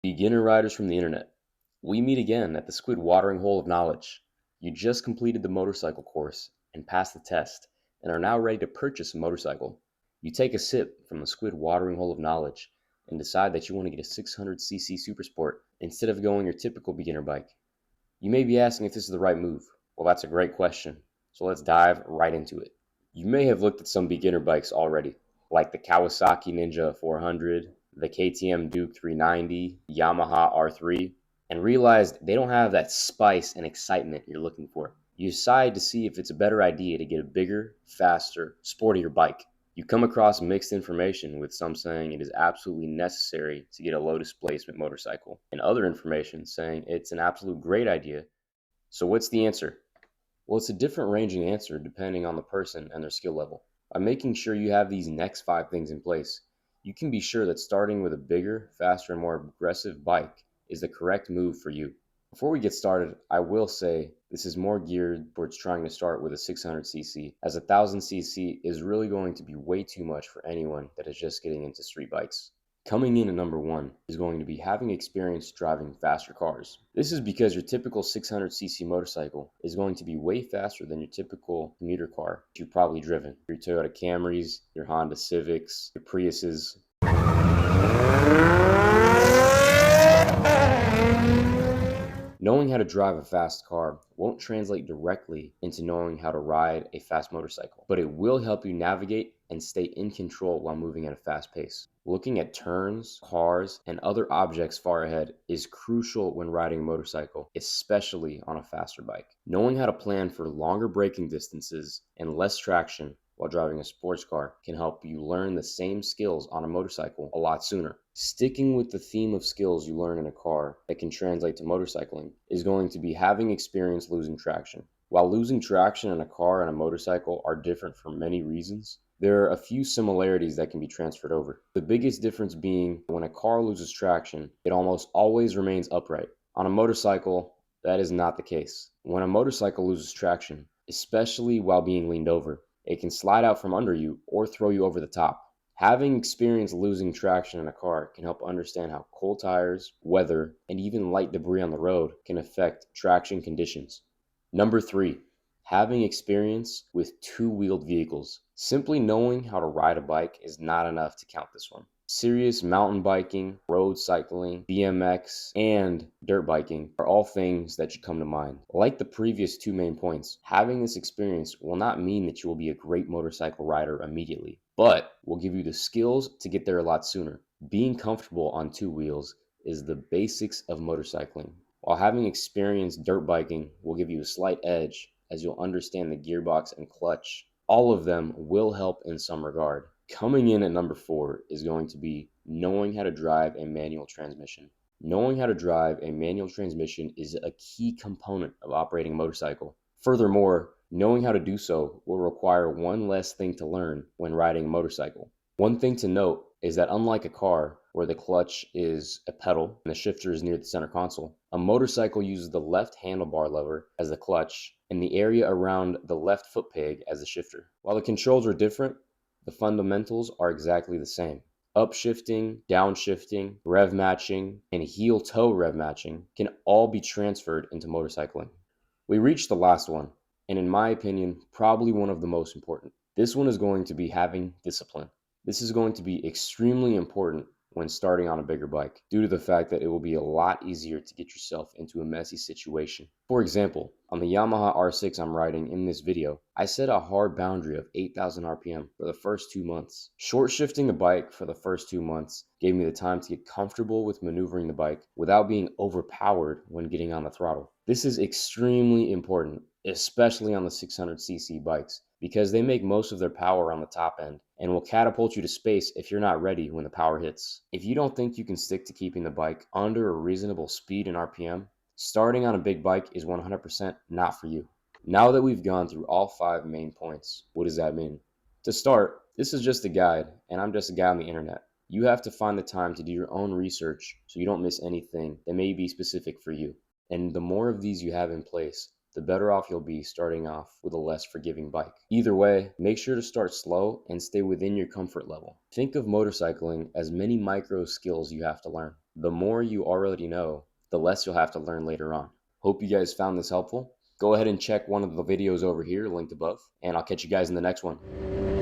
Beginner riders from the internet, we meet again at the Squid watering hole of knowledge. You just completed the motorcycle course and passed the test and are now ready to purchase a motorcycle. You take a sip from the Squid watering hole of knowledge and decide that you want to get a 600cc SuperSport instead of going your typical beginner bike. You may be asking if this is the right move. Well, that's a great question, so let's dive right into it. You may have looked at some beginner bikes already, like the Kawasaki Ninja 400, the KTM Duke 390, Yamaha R3, and realized they don't have that spice and excitement you're looking for. You decide to see if it's a better idea to get a bigger, faster, sportier bike. You come across mixed information, with some saying it is absolutely necessary to get a low displacement motorcycle, and other information saying it's an absolute great idea. So what's the answer? Well, it's a different ranging answer depending on the person and their skill level. By making sure you have these next 5 things in place, you can be sure that starting with a bigger, faster, and more aggressive bike is the correct move for you. Before we get started, I will say this is more geared towards trying to start with a 600cc, as a 1000cc is really going to be way too much for anyone that is just getting into street bikes. Coming in at number 1 is going to be having experience driving faster cars. This is because your typical 600cc motorcycle is going to be way faster than your typical commuter car you've probably driven. Your Toyota Camrys, your Honda Civics, your Priuses. Knowing how to drive a fast car won't translate directly into knowing how to ride a fast motorcycle, but it will help you navigate and stay in control while moving at a fast pace. Looking at turns, cars, and other objects far ahead is crucial when riding a motorcycle, especially on a faster bike. Knowing how to plan for longer braking distances and less traction while driving a sports car can help you learn the same skills on a motorcycle a lot sooner. Sticking with the theme of skills you learn in a car that can translate to motorcycling is going to be having experience losing traction. While losing traction in a car and a motorcycle are different for many reasons, there are a few similarities that can be transferred over. The biggest difference being when a car loses traction, it almost always remains upright. On a motorcycle, that is not the case. When a motorcycle loses traction, especially while being leaned over, it can slide out from under you or throw you over the top. Having experienced losing traction in a car can help understand how cold tires, weather, and even light debris on the road can affect traction conditions. Number 3, having experience with two-wheeled vehicles. Simply knowing how to ride a bike is not enough to count this one. Serious mountain biking, road cycling, BMX, and dirt biking are all things that should come to mind. Like the previous 2 main points, having this experience will not mean that you will be a great motorcycle rider immediately, but will give you the skills to get there a lot sooner. Being comfortable on 2 wheels is the basics of motorcycling, while having experienced dirt biking will give you a slight edge as you'll understand the gearbox and clutch. All of them will help in some regard. Coming in at number 4 is going to be knowing how to drive a manual transmission. Knowing how to drive a manual transmission is a key component of operating a motorcycle. Furthermore, knowing how to do so will require one less thing to learn when riding a motorcycle. One thing to note is that unlike a car, where the clutch is a pedal and the shifter is near the center console, a motorcycle uses the left handlebar lever as the clutch and the area around the left foot peg as the shifter. While the controls are different, the fundamentals are exactly the same. Upshifting, downshifting, rev matching, and heel-toe rev matching can all be transferred into motorcycling. We reached the last one, and in my opinion, probably one of the most important. This one is going to be having discipline. This is going to be extremely important when starting on a bigger bike, due to the fact that it will be a lot easier to get yourself into a messy situation. For example, on the Yamaha R6 I'm riding in this video, I set a hard boundary of 8,000 RPM for the first 2 months. Short shifting the bike for the first 2 months gave me the time to get comfortable with maneuvering the bike without being overpowered when getting on the throttle. This is extremely important, especially on the 600cc bikes, because they make most of their power on the top end and will catapult you to space if you're not ready when the power hits. If you don't think you can stick to keeping the bike under a reasonable speed and RPM, starting on a big bike is 100% not for you. Now that we've gone through all 5 main points, what does that mean? To start, this is just a guide, and I'm just a guy on the internet. You have to find the time to do your own research so you don't miss anything that may be specific for you. And the more of these you have in place, the better off you'll be starting off with a less forgiving bike. Either way, make sure to start slow and stay within your comfort level. Think of motorcycling as many micro skills you have to learn. The more you already know, the less you'll have to learn later on. Hope you guys found this helpful. Go ahead and check one of the videos over here, linked above, and I'll catch you guys in the next one.